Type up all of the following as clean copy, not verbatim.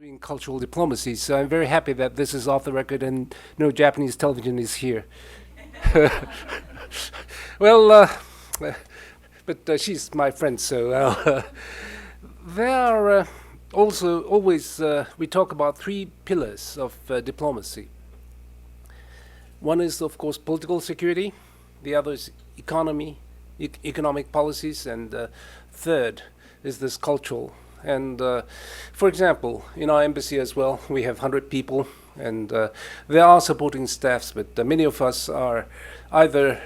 doing cultural diplomacy. So I'm very happy that this is off the record and no Japanese television is here. well, but she's my friend, so there are also always we talk about three pillars of diplomacy. One is, of course, political security. The other is economy, economic policies, and third is this cultural. And for example, in our embassy as well, we have 100 people, and there are supporting staffs, but many of us are either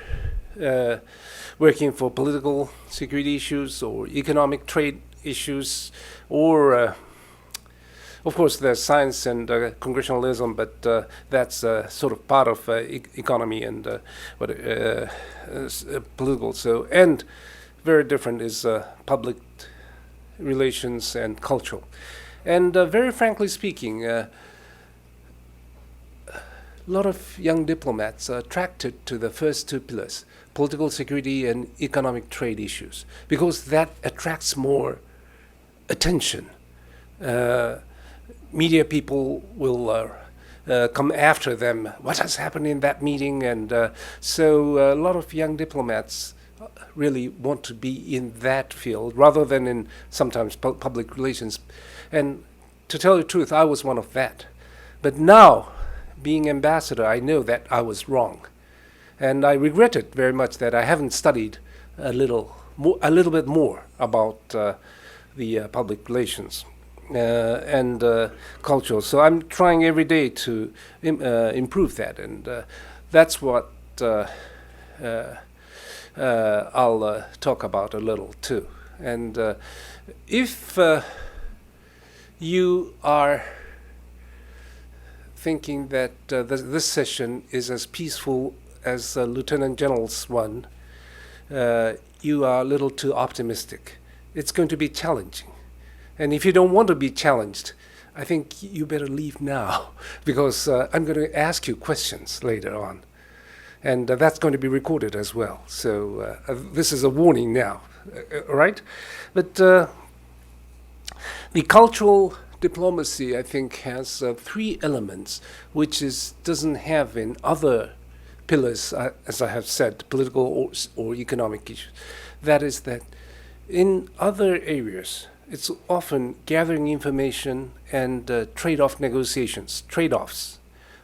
working for political security issues or economic trade issues, or of course, there's science and congressionalism, but that's sort of part of economy and political. So, and very different is public relations and cultural. And very frankly speaking, a lot of young diplomats are attracted to the first two pillars, political security and economic trade issues, because that attracts more attention. Media people will come after them. What has happened in that meeting? And so a lot of young diplomats really want to be in that field rather than in sometimes public relations. And to tell you the truth, I was one of that. But now, being ambassador, I know that I was wrong. And I regret it very much that I haven't studied a little bit more about the public relations and cultural. So I'm trying every day to improve that, and that's what I'll talk about a little too. And if you are thinking that this session is as peaceful as Lieutenant General's one, you are a little too optimistic. It's going to be challenging. And if you don't want to be challenged, I think you better leave now, because I'm going to ask you questions later on. And that's going to be recorded as well. So this is a warning now, all right? But the cultural diplomacy, I think, has three elements, which doesn't have in other pillars, as I have said, political or economic issues. That is that in other areas, it's often gathering information and trade-off negotiations, trade-offs.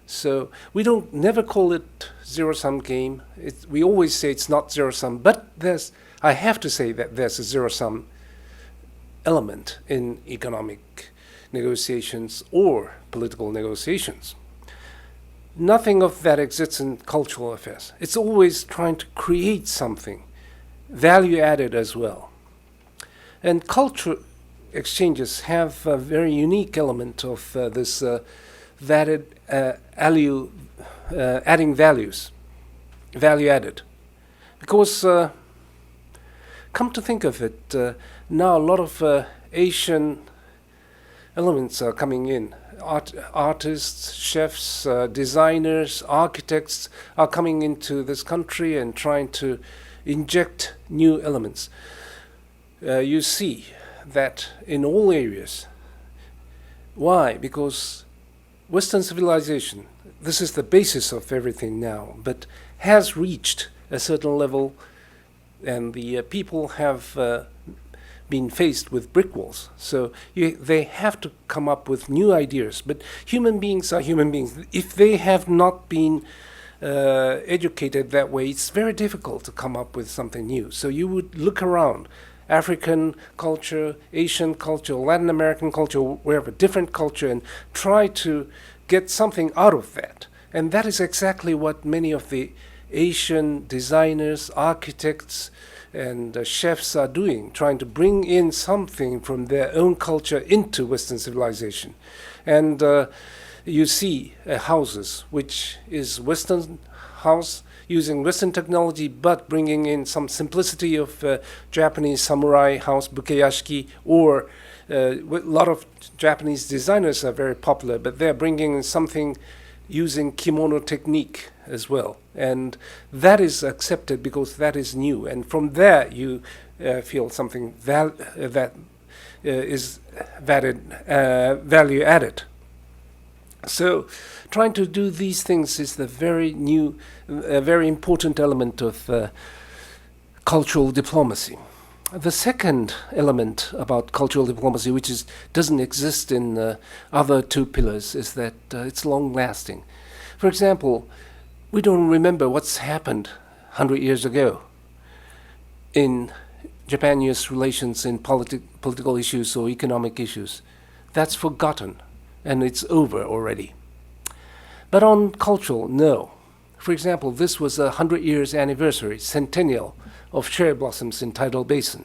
So we don't never call it zero-sum game. We always say it's not zero-sum, but I have to say that there's a zero-sum element in economic negotiations or political negotiations. Nothing of that exists in cultural affairs. It's always trying to create something, value added as well. And culture exchanges have a very unique element of this adding values, value added. Because come to think of it, now a lot of Asian elements are coming in. Artists, chefs, designers, architects are coming into this country and trying to inject new elements. You see that in all areas. Why? Because Western civilization, this is the basis of everything now, but has reached a certain level, and the people have been faced with brick walls. So they have to come up with new ideas. But human beings are human beings. If they have not been educated that way, it's very difficult to come up with something new. So you would look around. African culture, Asian culture, Latin American culture, wherever, different culture, and try to get something out of that. And that is exactly what many of the Asian designers, architects, and chefs are doing, trying to bring in something from their own culture into Western civilization. And you see houses, which is Western house, using Western technology, but bringing in some simplicity of Japanese samurai house, bukeyashiki, or a lot of Japanese designers are very popular, but they're bringing in something using kimono technique as well. And that is accepted because that is new. And from there, you feel something that is value added. So, trying to do these things is the very very important element of cultural diplomacy. The second element about cultural diplomacy, which doesn't exist in other two pillars, is that it's long-lasting. For example, we don't remember what's happened 100 years ago in Japan-US relations in political issues or economic issues. That's forgotten, and it's over already. But on cultural, no. For example, this was a 100 years anniversary, centennial, of cherry blossoms in Tidal Basin.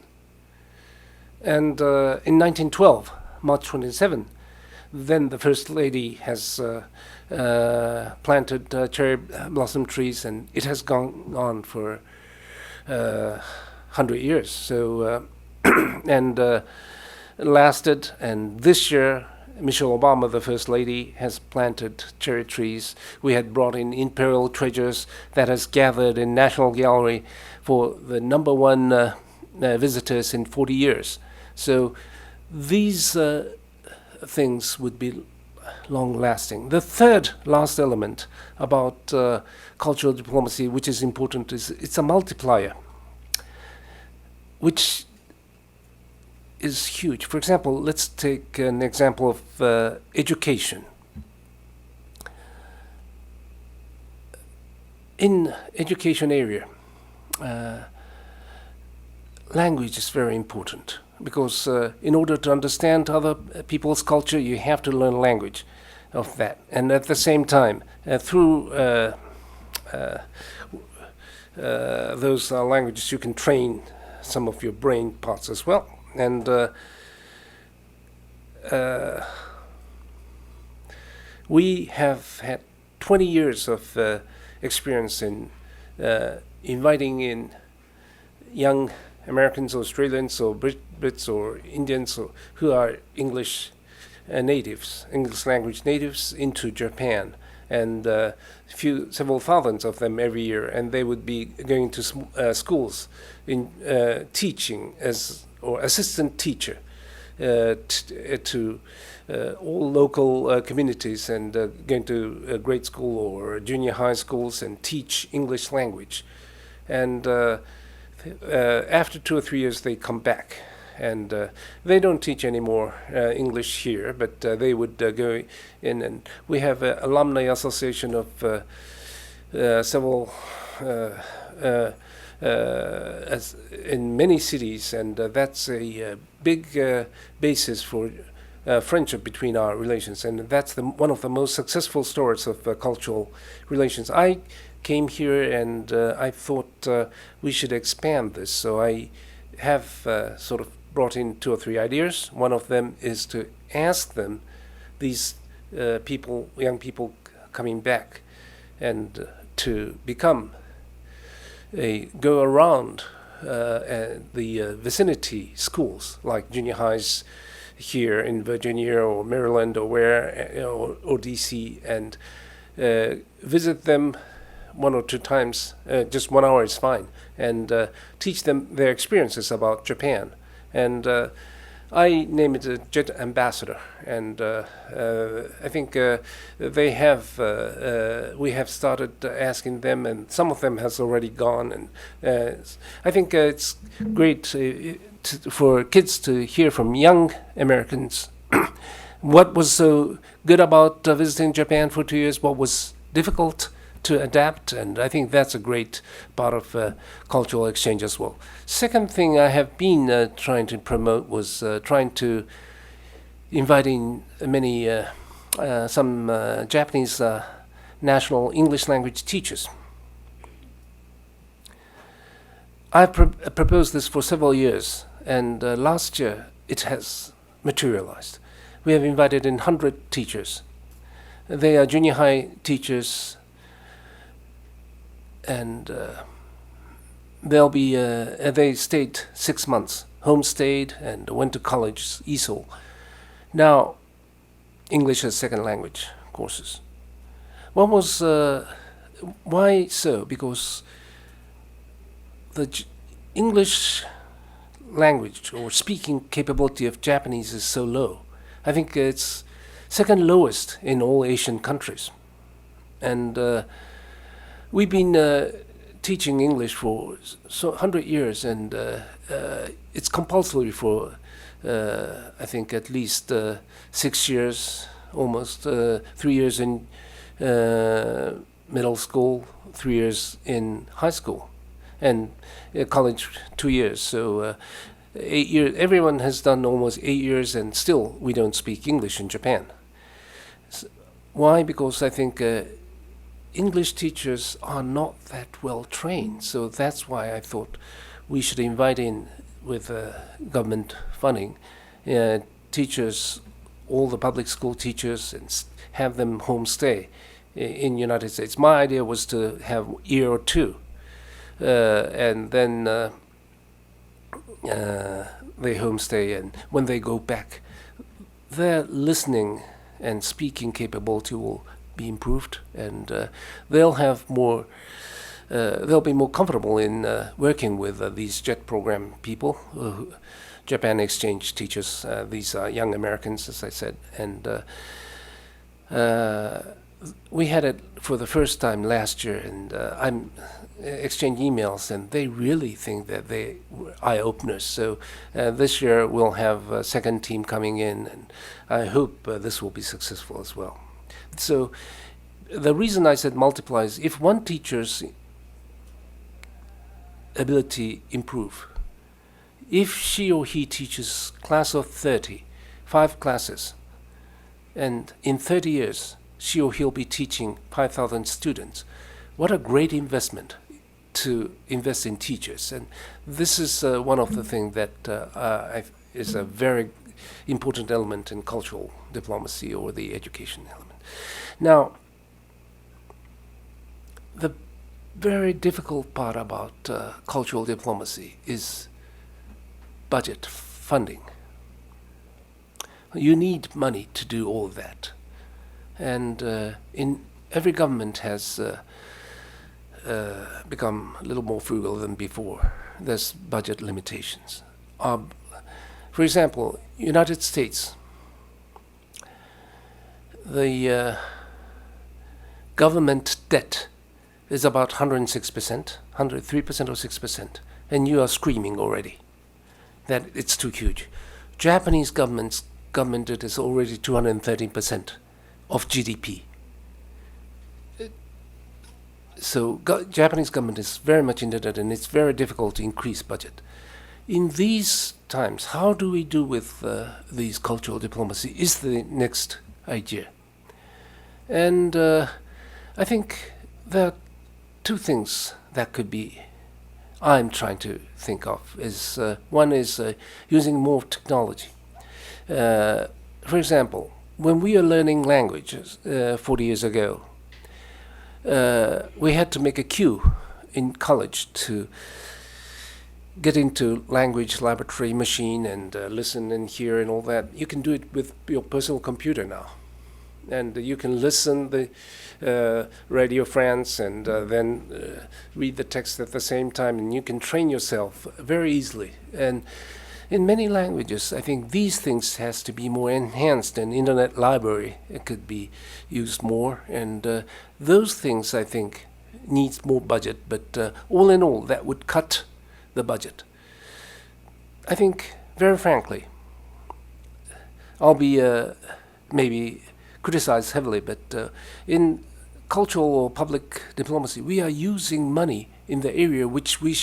And in 1912, March 27, then the First Lady has planted cherry blossom trees, and it has gone on for 100 years. So, and lasted, and this year, Michelle Obama, the First Lady, has planted cherry trees. We had brought in imperial treasures that has gathered in National Gallery for the number one visitors in 40 years. So these things would be long-lasting. The third last element about cultural diplomacy, which is important, is it's a multiplier, which is huge. For example, let's take an example of education. In education area, language is very important because in order to understand other people's culture, you have to learn language of that. And at the same time, through those languages, you can train some of your brain parts as well. And we have had 20 years of experience in inviting in young Americans, Australians, or Brits, or Indians, who are English natives, English language natives, into Japan, and several thousands of them every year, and they would be going to schools in teaching as or assistant teacher to all local communities, and going to grade school or junior high schools and teach English language. And after 2 or 3 years, they come back. And they don't teach anymore English here, but they would go in. And we have an alumni association of several as in many cities, and that's a big basis for friendship between our relations, and that's one of the most successful stories of cultural relations. I came here and I thought we should expand this, so I have sort of brought in 2 or 3 ideas. One of them is to ask them, these young people coming back, and to go around the vicinity schools, like junior highs here in Virginia or Maryland or or DC, and visit them 1 or 2 times. Just 1 hour is fine, and teach them their experiences about Japan. And I name it a Jet Ambassador, and I think we have started asking them, and some of them has already gone. And I think it's great for kids to hear from young Americans what was so good about visiting Japan for 2 years, what was difficult to adapt, and I think that's a great part of cultural exchange as well. Second thing I have been trying to promote was trying to invite in some Japanese national English language teachers. I've proposed this for several years, and last year it has materialized. We have invited in 100 teachers. They are junior high teachers, and they stayed 6 months, homestayed, and went to college, ESOL. Now, English as second language courses. Why so? Because the English language or speaking capability of Japanese is so low. I think it's second lowest in all Asian countries. And we've been teaching English for 100 years, and it's compulsory for, I think, at least 6 years, almost 3 years in middle school, 3 years in high school, and college 2 years. So 8 years. Everyone has done almost 8 years, and still we don't speak English in Japan. Why? Because I think English teachers are not that well trained. So that's why I thought we should invite in, with government funding, teachers, all the public school teachers, and have them homestay in United States. My idea was to have a year or two, and then they homestay, and when they go back, their listening and speaking capability will be improved, and they'll have more. They'll be more comfortable in working with these JET program people, Japan exchange teachers. These are young Americans, as I said, and we had it for the first time last year, and I'm exchanging emails, and they really think that they were eye-openers. So this year we'll have a second team coming in, and I hope this will be successful as well. So the reason I said multiply is if one teacher's ability improve, if she or he teaches class of 30, 5 classes, and in 30 years she or he'll be teaching 5,000 students, what a great investment to invest in teachers. And this is one of the things that is a very important element in cultural diplomacy, or the education element. Now, the very difficult part about cultural diplomacy is budget funding. You need money to do all of that, and in every government has become a little more frugal than before. There's budget limitations. For example, United States, the government debt is about 106%, 103% or 6%, and you are screaming already that it's too huge. Japanese government debt is already 213% of GDP. So Japanese government is very much indebted, and it's very difficult to increase budget. In these times, how do we do with these cultural diplomacy is the next idea. And I think there are two things that could be I'm trying to think of. Is one is using more technology. For example, when we are learning languages 40 years ago, we had to make a queue in college to get into language laboratory machine and listen and hear and all that. You can do it with your personal computer now. And you can listen the Radio France and then read the text at the same time, and you can train yourself very easily. And in many languages, I think these things has to be more enhanced, and internet library it could be used more. And those things, I think, needs more budget. But all in all, that would cut the budget. I think, very frankly, I'll be maybe criticized heavily, but in cultural or public diplomacy, we are using money in the area which we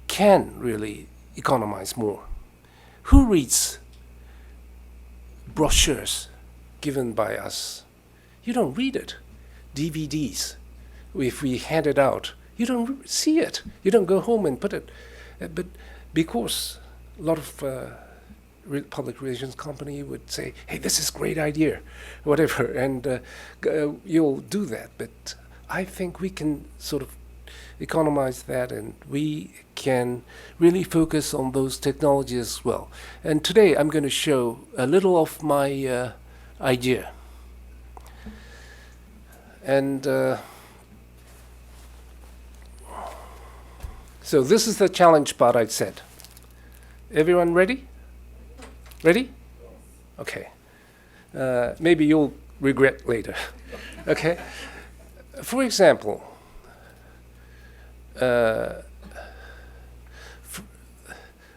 can really economize more. Who reads brochures given by us? You don't read it. DVDs, if we hand it out, you don't see it. You don't go home and put it. But because a lot of public relations company would say, hey, this is a great idea, whatever, and you'll do that. But I think we can sort of economize that, and we can really focus on those technologies as well. And today I'm going to show a little of my idea. And so this is the challenge part I said. Everyone ready? Ready? Okay. Maybe you'll regret later. Okay. For example,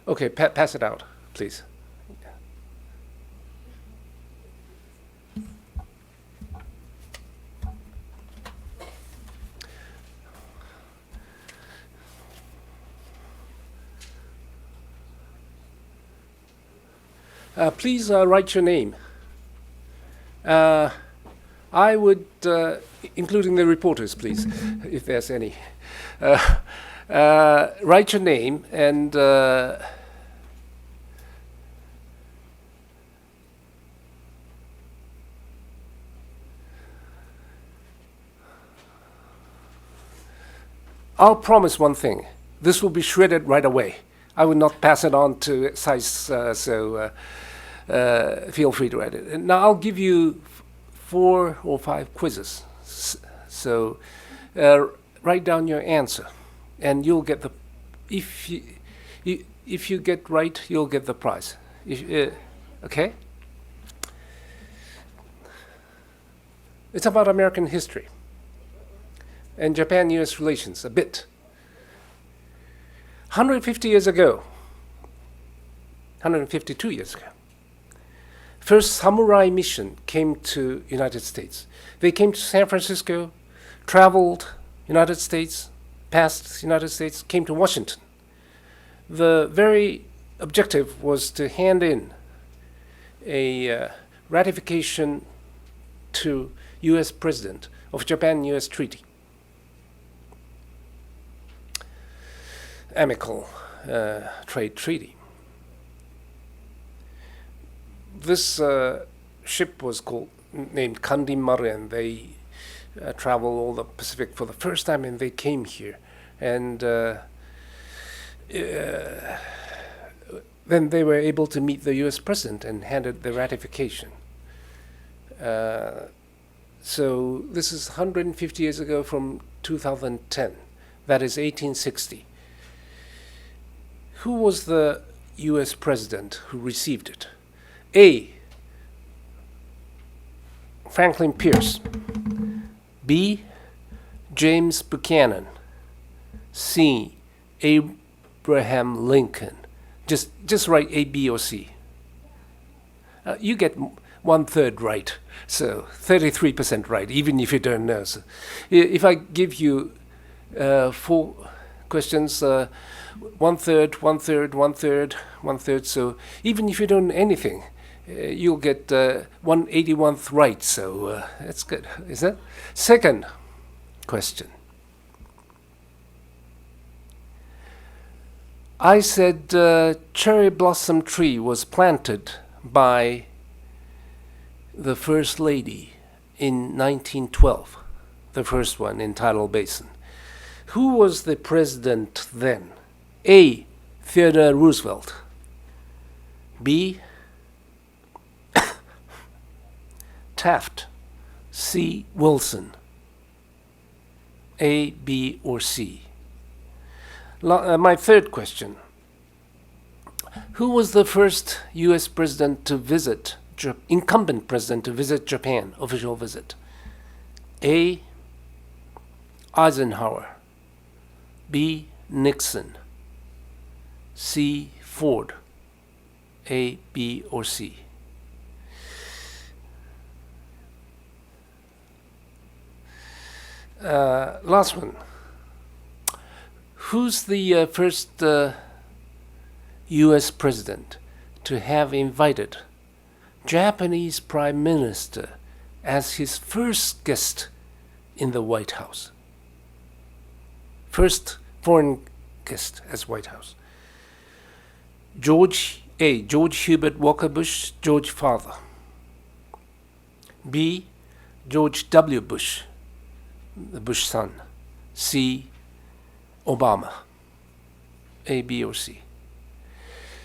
okay, pass it out, please. Please write your name. I would, including the reporters, please, if there's any. Write your name and I'll promise one thing. This will be shredded right away. I will not pass it on to size, so feel free to write it. And now I'll give you 4 or 5 quizzes. So write down your answer, and you'll get the. If you get right, you'll get the prize. Okay. It's about American history and Japan-U.S. relations a bit. 150 years ago, 152 years ago, first samurai mission came to United States. They came to San Francisco, traveled United States, passed United States, came to Washington. The very objective was to hand in a ratification to U.S. President of Japan-U.S. Treaty. Amicable trade treaty. This ship was named Kandi Maru, and they traveled all the Pacific for the first time, and they came here. And then they were able to meet the U.S. President and handed the ratification. So this is 150 years ago from 2010. That is 1860. Who was the U.S. President who received it? A. Franklin Pierce. B. James Buchanan. C. Abraham Lincoln. Just write A, B, or C. You get 1/3 right, so 33% right, even if you don't know. So if I give you 4 questions, 1/3, 1/3, 1/3, 1/3. So even if you don't know anything, you'll get 1/81th right. So that's good, is that? Second question. I said cherry blossom tree was planted by the First Lady in 1912, the first one in Tidal Basin. Who was the president then? A. Theodore Roosevelt. B. Taft. C. Wilson. A, B, or C? My third question. Who was the first U.S. president to visit, incumbent president to visit Japan, official visit? A. Eisenhower. B. Nixon. C. Ford. A, B, or C? Last one. Who's the first U.S. president to have invited Japanese Prime Minister as his first guest in the White House? First foreign guest as White House. George Hubert Walker Bush, George father. B. George W. Bush, the Bush son. C. Obama. A, B, or C?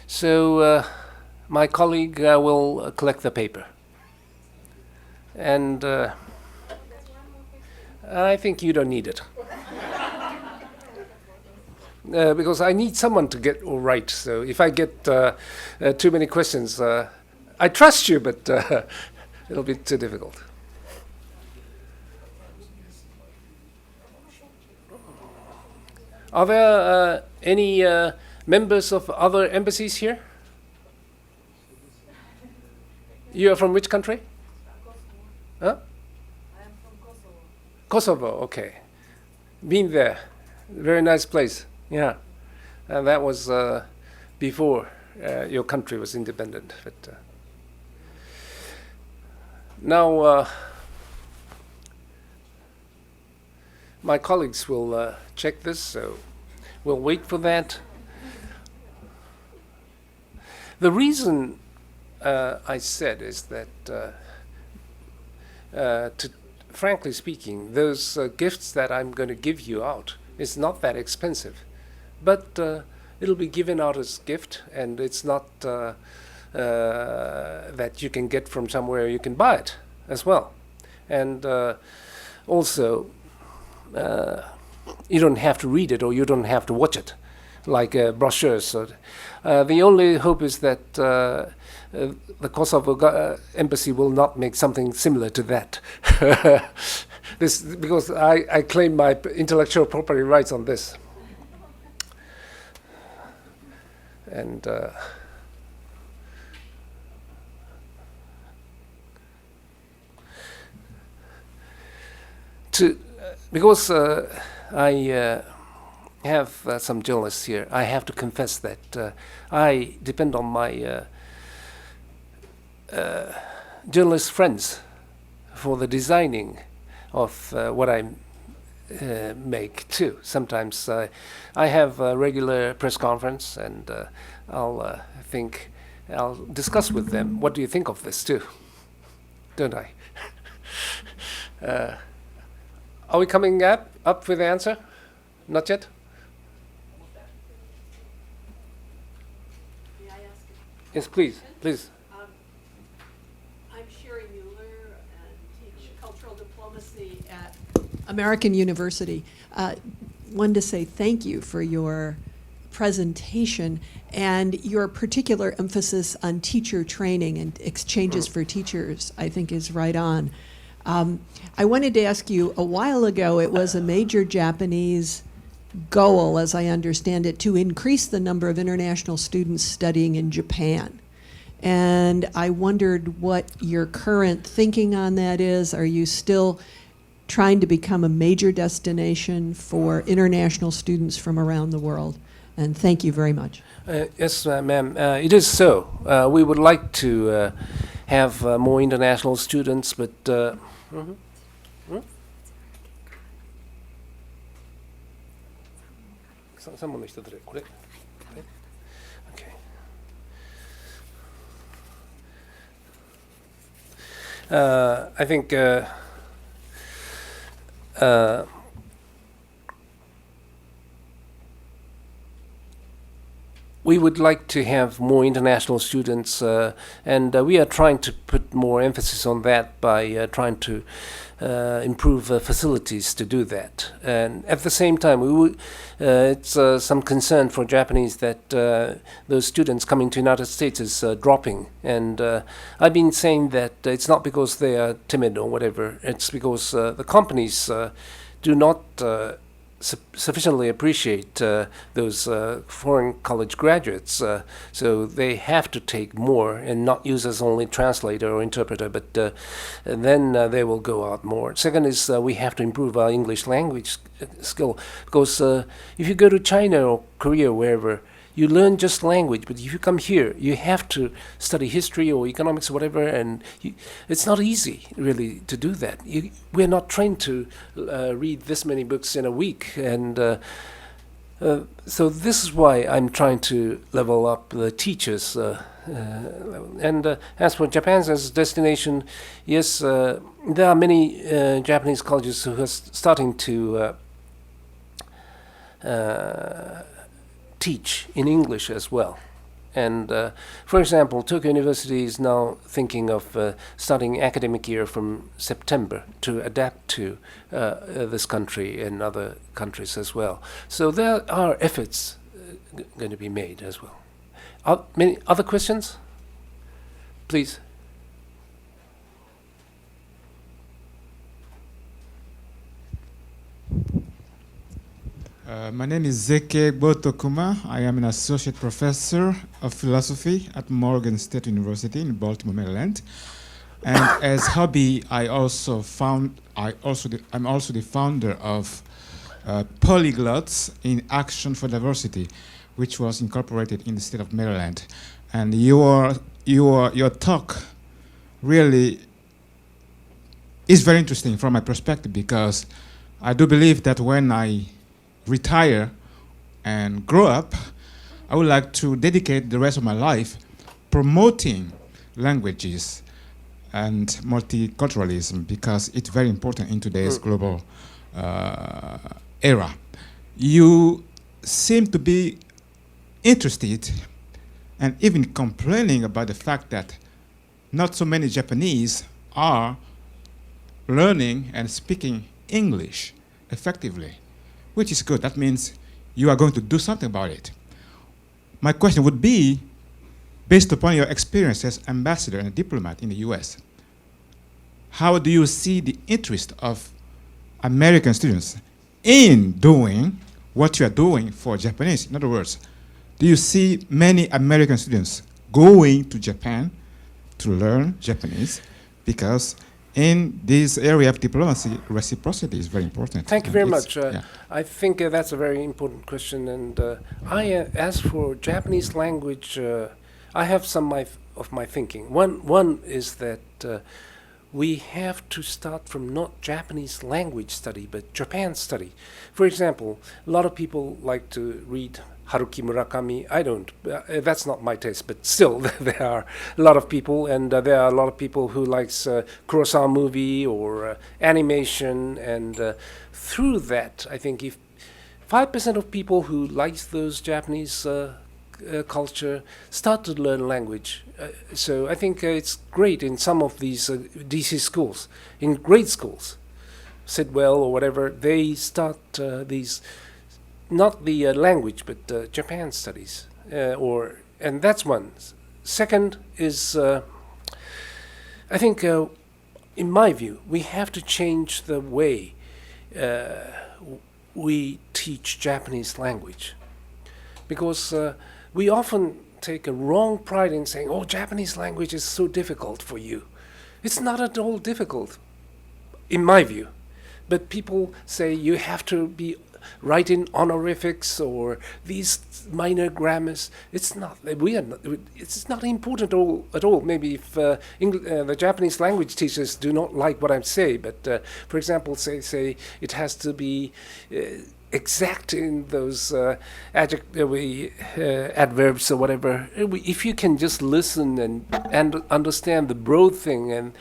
So my colleague will collect the paper. And I think you don't need it. because I need someone to get all right. So if I get too many questions, I trust you, but it'll be too difficult. Are there any members of other embassies here? You are from which country? Huh? I am from Kosovo. Kosovo, okay. Been there. Very nice place. Yeah. And that was before your country was independent. But now my colleagues will check this, so we'll wait for that. The reason I said is that, frankly speaking, those gifts that I'm going to give you out is not that expensive, but it'll be given out as gift, and it's not that you can get from somewhere. You can buy it as well, and also you don't have to read it or you don't have to watch it like brochures. So, the only hope is that the Kosovo embassy will not make something similar to that. This because I claim my intellectual property rights on this. And because I have some journalists here, I have to confess that I depend on my journalist friends for the designing of what I make too. Sometimes I have a regular press conference, and I'll discuss with them. What do you think of this too? Don't I? Are we coming up with the answer? Not yet? May I ask a Yes, please, question? please. I'm Sherry Mueller and teach cultural diplomacy at American University. Wanted to say thank you for your presentation and your particular emphasis on teacher training and exchanges for teachers, I think is right on. I wanted to ask you, a while ago, it was a major Japanese goal, as I understand it, to increase the number of international students studying in Japan. And I wondered what your current thinking on that is. Are you still trying to become a major destination for international students from around the world? And thank you very much. Yes, ma'am. It is so. We would like to have more international students, but someone needs to do it. Okay. I think we would like to have more international students, and we are trying to put more emphasis on that by trying to improve facilities to do that. And at the same time, it's some concern for Japanese that those students coming to the United States is dropping. And I've been saying that it's not because they are timid or whatever. It's because the companies do not sufficiently appreciate those foreign college graduates, so they have to take more and not use as only translator or interpreter, but then they will go out more. Second is we have to improve our English language skill, because if you go to China or Korea, wherever, you learn just language, but if you come here, you have to study history or economics or whatever, and it's not easy, really, to do that. We're not trained to read this many books in a week, and so this is why I'm trying to level up the teachers. And as for Japan as a destination, yes, there are many Japanese colleges who are starting to teach in English as well, And for example, Tokyo University is now thinking of starting academic year from September to adapt to this country and other countries as well. So there are efforts going to be made as well. Many other questions? Please. My name is Zeke Botokuma. I am an associate professor of philosophy at Morgan State University in Baltimore, Maryland. And as hobby, I'm also the founder of Polyglots in Action for Diversity, which was incorporated in the state of Maryland. And your talk really is very interesting from my perspective, because I do believe that when I retire and grow up, I would like to dedicate the rest of my life promoting languages and multiculturalism, because it's very important in today's global era. You seem to be interested and even complaining about the fact that not so many Japanese are learning and speaking English effectively, which is good. That means you are going to do something about it. My question would be, based upon your experience as ambassador and a diplomat in the US, how do you see the interest of American students in doing what you are doing for Japanese? In other words, do you see many American students going to Japan to learn Japanese? Because in this area of diplomacy, reciprocity is very important. Thank you very much. I think that's a very important question. And as for Japanese language, I have some of my thinking. One is that we have to start from not Japanese language study, but Japan study. For example, a lot of people like to read Haruki Murakami. I don't. That's not my taste, but still, there are a lot of people, and there are a lot of people who likes Kurosawa movie or animation, and through that, I think if 5% of people who likes those Japanese culture start to learn language, so I think it's great in some of these DC schools, in grade schools, Sidwell or whatever, they start these. Not the language, but Japan studies, and that's one. Second is, I think, in my view, we have to change the way we teach Japanese language, because we often take a wrong pride in saying, "Oh, Japanese language is so difficult for you." It's not at all difficult, in my view, but people say you have to be write in honorifics or these minor grammars. It's not. It's not important at all. Maybe if the Japanese language teachers do not like what I say, but for example, say it has to be exact in those adverbs or whatever. If you can just listen and understand the broad thing, and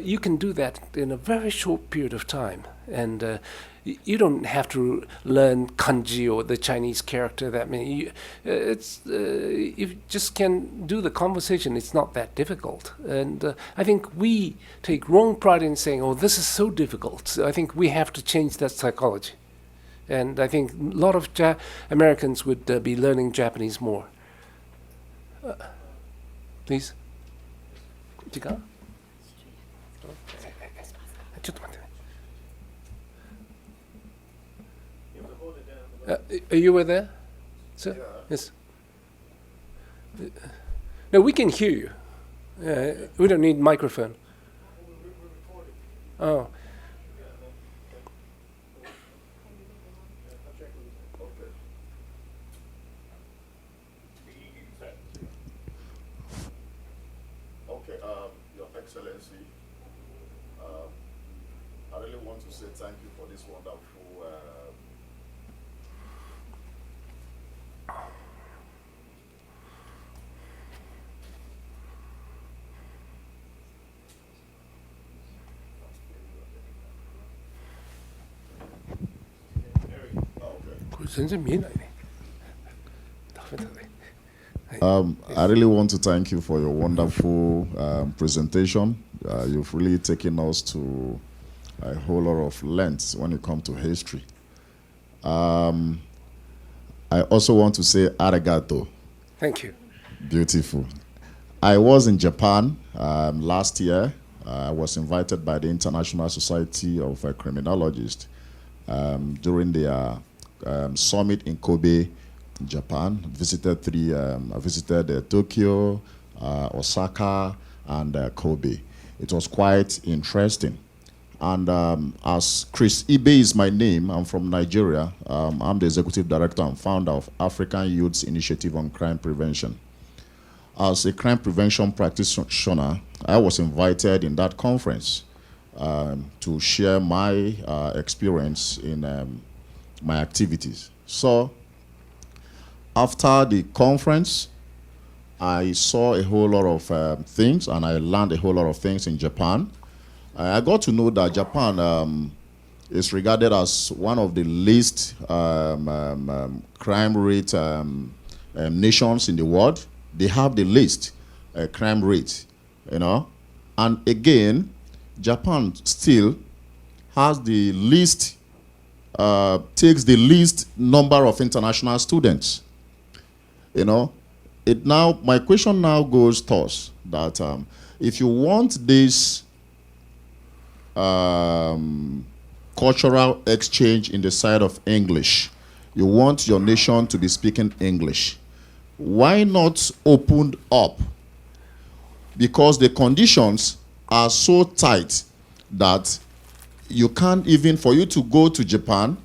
you can do that in a very short period of time, and you don't have to learn kanji or the Chinese character that many. If you just can do the conversation, it's not that difficult. And I think we take wrong pride in saying, "Oh, this is so difficult." So I think we have to change that psychology. And I think a lot of Americans would be learning Japanese more. Please. 時間？ちょっと待ってね。You were there? Sir? Yeah. Yes. No, we can hear you. We don't need microphone. Oh. Okay, Your Excellency, I really want to say thank you for this wonderful Okay. これ全然見えないね。ダメだね。はい。I really want to thank you for your wonderful presentation. You've really taken us to a whole lot of lengths when it comes to history. I also want to say arigato. Thank you. Beautiful. I was in Japan last year. I was invited by the International Society of Criminologists during their summit in Kobe, Japan. I visited Tokyo, Osaka, and Kobe. It was quite interesting. And as Chris Ibe is my name, I'm from Nigeria. I'm the executive director and founder of African Youth's Initiative on Crime Prevention. As a crime prevention practitioner, I was invited in that conference to share my experience in my activities. So after the conference, I saw a whole lot of things, and I learned a whole lot of things in Japan. I got to know that Japan is regarded as one of the least crime rate nations in the world. They have the least crime rate, you know. And again, Japan still has the least, takes the least number of international students, you know. My question now goes thus, that if you want this cultural exchange in the side of English, you want your nation to be speaking English, why not open up? Because the conditions are so tight that you can't even, for you to go to Japan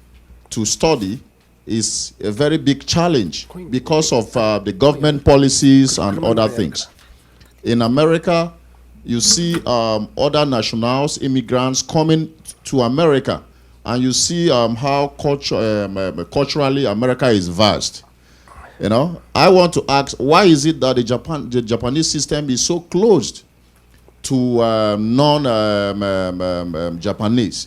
to study is a very big challenge because of the government policies and other things. In America, you see other nationals, immigrants coming to America, and you see how culturally America is vast. You know, I want to ask, why is it that the Japanese system is so closed to non-Japanese?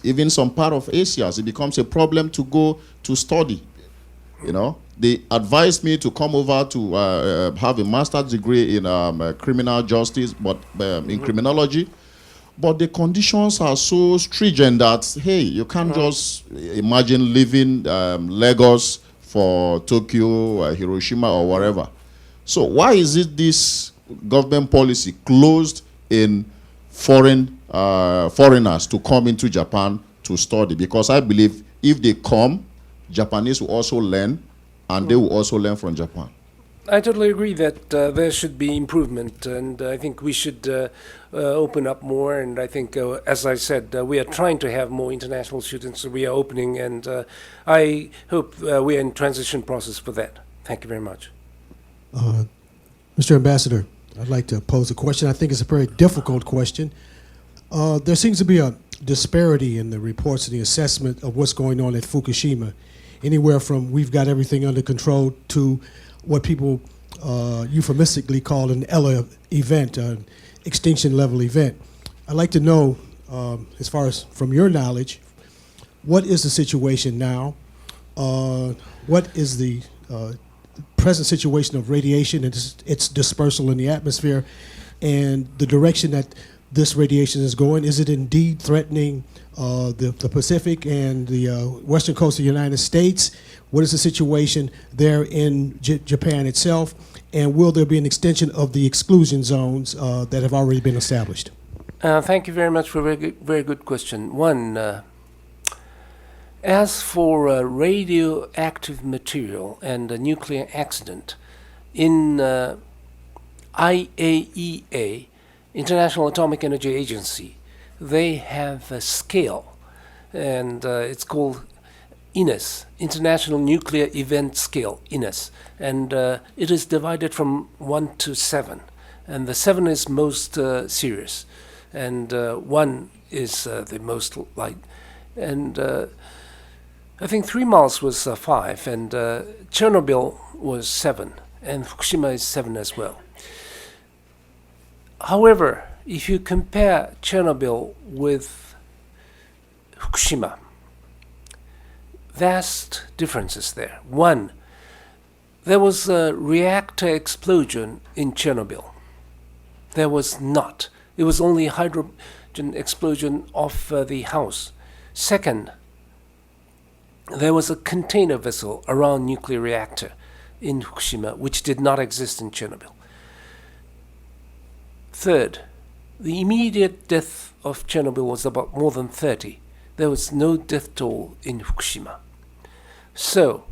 Even some part of Asia, it becomes a problem to go to study. You know, they advised me to come over to have a master's degree in criminal justice, but in criminology. But the conditions are so stringent that, hey, you can't just imagine leaving Lagos for Tokyo, Hiroshima, or wherever. So why is it this government policy closed in foreigners to come into Japan to study? Because I believe if they come, Japanese will also learn, and they will also learn from Japan. I totally agree that there should be improvement, and I think we should open up more. And I think, as I said, we are trying to have more international students. We are opening, and I hope we are in transition process for that. Thank you very much. Mr. Ambassador, I'd like to pose a question. I think it's a very difficult question. There seems to be a disparity in the reports and the assessment of what's going on at Fukushima, anywhere from we've got everything under control to what people euphemistically call an ELA event, an extinction level event. I'd like to know, as far as from your knowledge, what is the situation now? What is the present situation of radiation and its dispersal in the atmosphere, and the direction that this radiation is going? Is it indeed threatening the Pacific and the western coast of the United States? What is the situation there in Japan itself? And will there be an extension of the exclusion zones that have already been established? Thank you very much for a very good question. One, as for radioactive material and a nuclear accident, in IAEA, International Atomic Energy Agency, they have a scale, and it's called INES, International Nuclear Event Scale, INES, and it is divided from 1 to 7, and the 7 is most serious, and 1 is the most light, and I think 3 miles was 5, and Chernobyl was 7, and Fukushima is 7 as well. However, if you compare Chernobyl with Fukushima, vast differences there. One, there was a reactor explosion in Chernobyl. There was not. It was only a hydrogen explosion of the house. Second, there was a container vessel around nuclear reactor in Fukushima, which did not exist in Chernobyl. Third, the immediate death of Chernobyl was about more than 30. There was no death toll in Fukushima. So,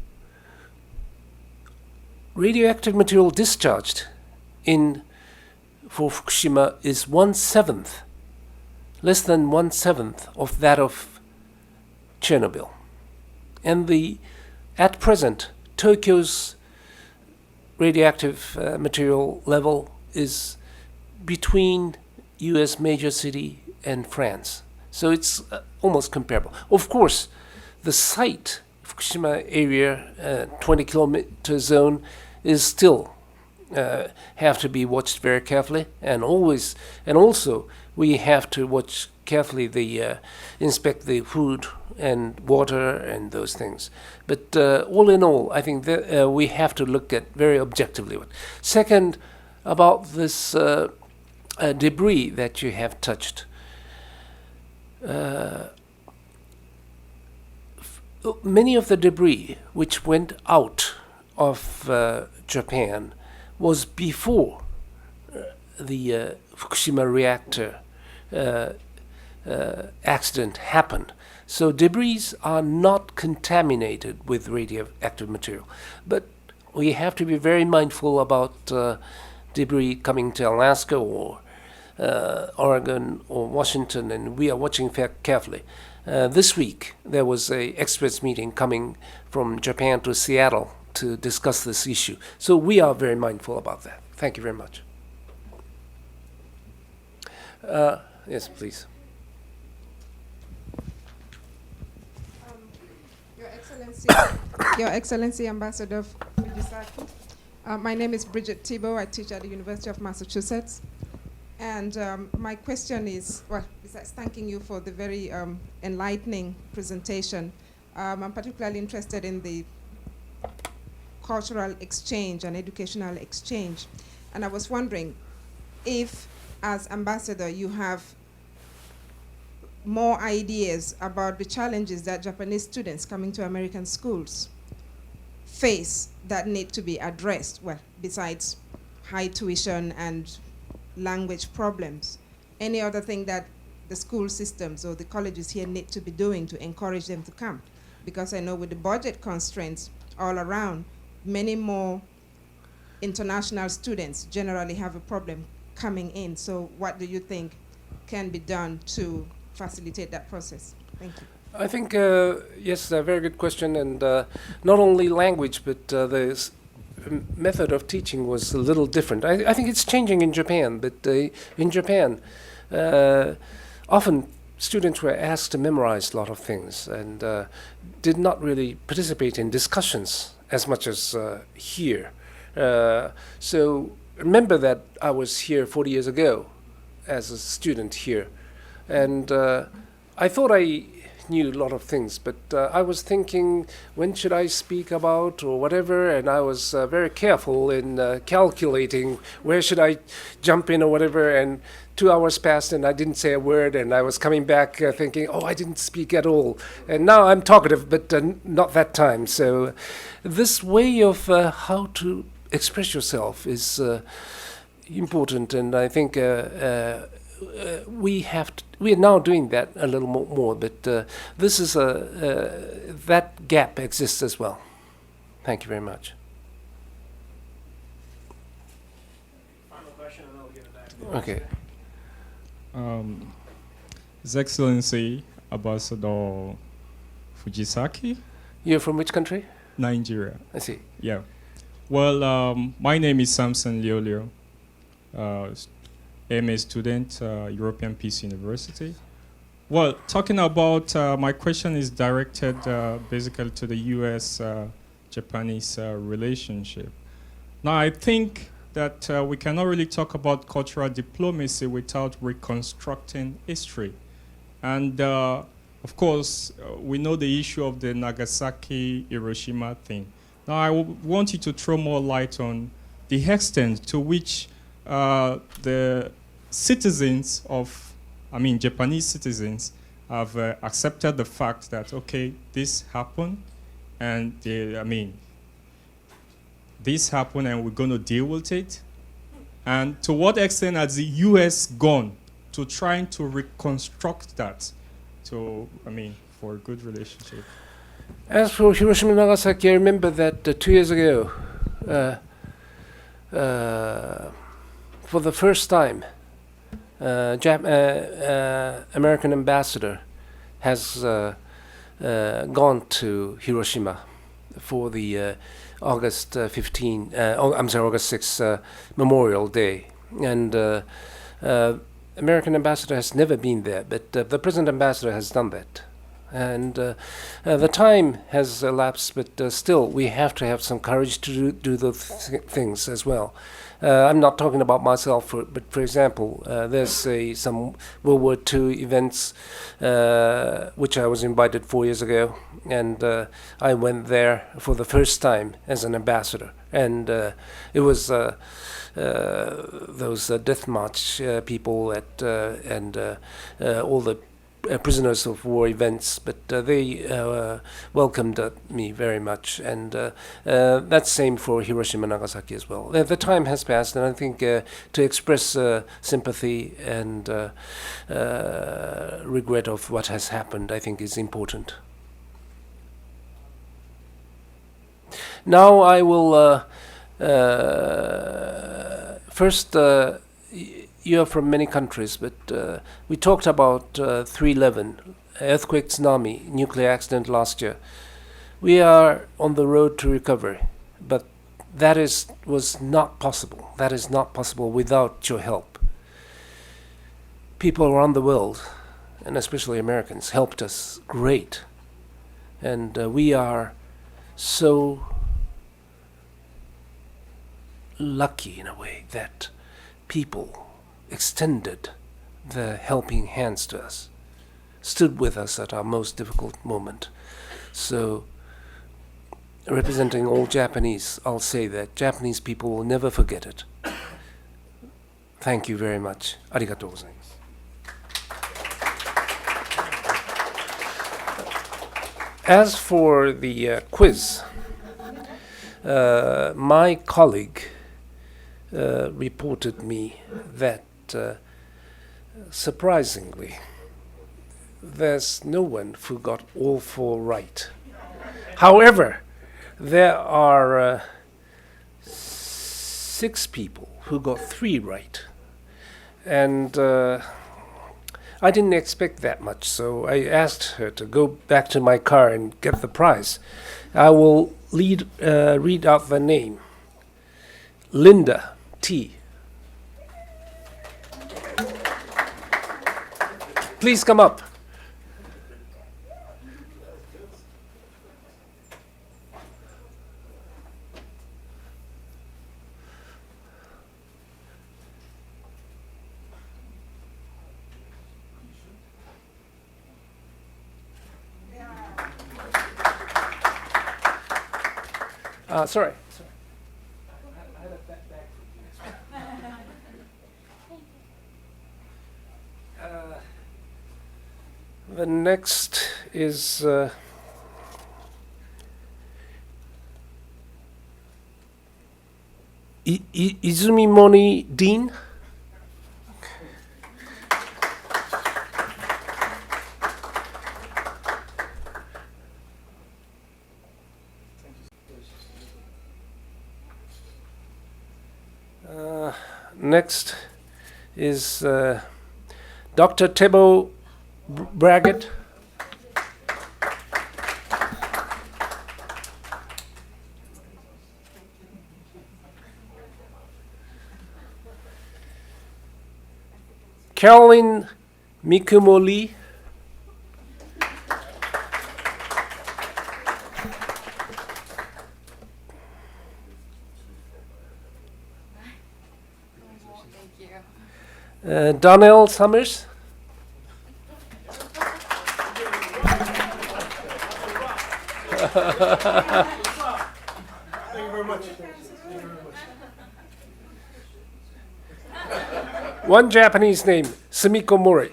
radioactive material discharged for Fukushima is 1/7, less than 1/7 of that of Chernobyl. And at present, Tokyo's radioactive material level is between US major city and France. So it's almost comparable. Of course, the site, Fukushima area, 20 kilometer zone, is still have to be watched very carefully, and also we have to watch carefully inspect the food and water and those things. But all in all, I think that we have to look at very objectively. Second, about this debris that you have touched. Many of the debris which went out of Japan was before the Fukushima reactor accident happened. So debris are not contaminated with radioactive material. But we have to be very mindful about debris coming to Alaska or Oregon or Washington, and we are watching carefully. This week, there was an experts meeting coming from Japan to Seattle to discuss this issue. So we are very mindful about that. Thank you very much. Yes, please. Your Excellency, Ambassador Fujisaki. My name is Bridget Thibault. I teach at the University of Massachusetts. And my question is, well, besides thanking you for the very enlightening presentation, I'm particularly interested in the cultural exchange and educational exchange. And I was wondering if, as ambassador, you have more ideas about the challenges that Japanese students coming to American schools face that need to be addressed, well, besides high tuition and language problems. Any other thing that the school systems or the colleges here need to be doing to encourage them to come? Because I know with the budget constraints all around, many more international students generally have a problem coming in. So what do you think can be done to facilitate that process? Thank you. I think, yes, a very good question. And not only language, but the method of teaching was a little different. I think it's changing in Japan, but in Japan, often students were asked to memorize a lot of things and did not really participate in discussions as much as here. So remember that I was here 40 years ago as a student here, and I thought I knew a lot of things, but I was thinking, when should I speak about or whatever, and I was very careful in calculating where should I jump in or whatever, and 2 hours passed and I didn't say a word, and I was coming back thinking, oh, I didn't speak at all. And now I'm talkative, but not that time. So this way of how to express yourself is important, and I think we are now doing that a little more, but this is that gap exists as well. Thank you very much. Final question, and then we'll give it back to you. Okay. His Excellency Ambassador Fujisaki, You're from which country? Nigeria. I see. Yeah. Well, my name is Samson Liolio, MA student, European Peace University. Well, talking about, my question is directed basically to the US-Japanese relationship. Now, I think that we cannot really talk about cultural diplomacy without reconstructing history. And of course, we know the issue of the Nagasaki-Hiroshima thing. Now, I want you to throw more light on the extent to which the citizens of, Japanese citizens have accepted the fact that, okay, this happened, and this happened and we're going to deal with it. And to what extent has the U.S. gone to trying to reconstruct that for a good relationship? As for Hiroshima and Nagasaki, I remember that 2 years ago, for the first time, American ambassador has gone to Hiroshima for the August 6 Memorial Day, and American ambassador has never been there, but the present ambassador has done that. And the time has elapsed, but still we have to have some courage to do those things as well. I'm not talking about myself, but for example, there's some World War II events which I was invited 4 years ago, and I went there for the first time as an ambassador, and it was those death march people and all the prisoners of war events, but they welcomed me very much, and that's same for Hiroshima and Nagasaki as well. The time has passed, and I think to express sympathy and regret of what has happened, I think is important. Now I will first. You are from many countries, but we talked about 3/11, earthquake, tsunami, nuclear accident last year. We are on the road to recovery, but that was not possible. That is not possible without your help. People around the world, and especially Americans, helped us great. And we are so lucky in a way that people extended the helping hands to us, stood with us at our most difficult moment. So, representing all Japanese, I'll say that Japanese people will never forget it. Thank you very much. Arigatou gozaimasu. As for the quiz, my colleague reported me that surprisingly, there's no one who got all 4 right. However, there are 6 people who got 3 right. And I didn't expect that much, so I asked her to go back to my car and get the prize. I will read out the name. Linda T. Please come up. Sorry. I had a bag for you. The next is Izumi Moni Dean. Next is Dr. Tebo Braggett. Caroline Mikumoli. Donnell Summers. Thank you very much. One Japanese name, Sumiko Mori.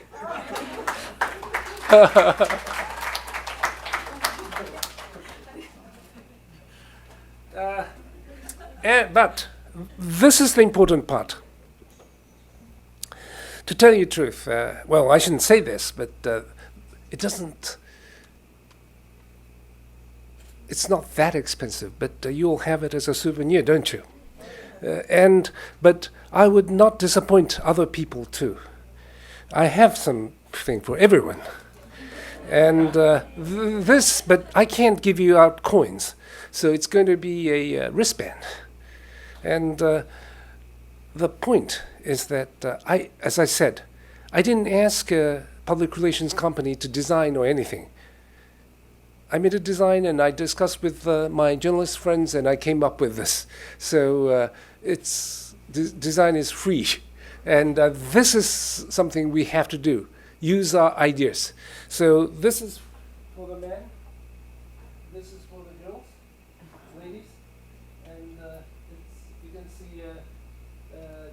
But this is the important part. To tell you the truth, well, I shouldn't say this, but it doesn't. It's not that expensive, but you'll have it as a souvenir, don't you? But I would not disappoint other people too. I have something for everyone, and this, but I can't give you out coins, so it's going to be a wristband. And the point is that as I said, I didn't ask a public relations company to design or anything. I made a design and I discussed with my journalist friends and I came up with this. So design is free. And this is something we have to do, use our ideas. So this is for the men, this is for the girls, ladies. And you can see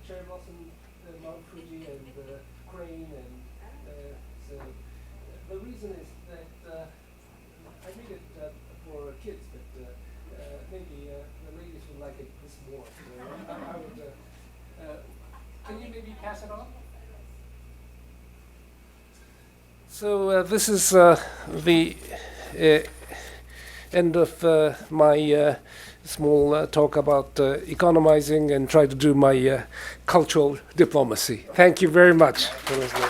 cherry blossom, Mount Fuji and crane. And so the reason is that I made it for kids, but maybe the ladies would like it this more. So I would, can you maybe pass it on? So this is the end of my small talk about economizing and try to do my cultural diplomacy. Thank you very much for listening.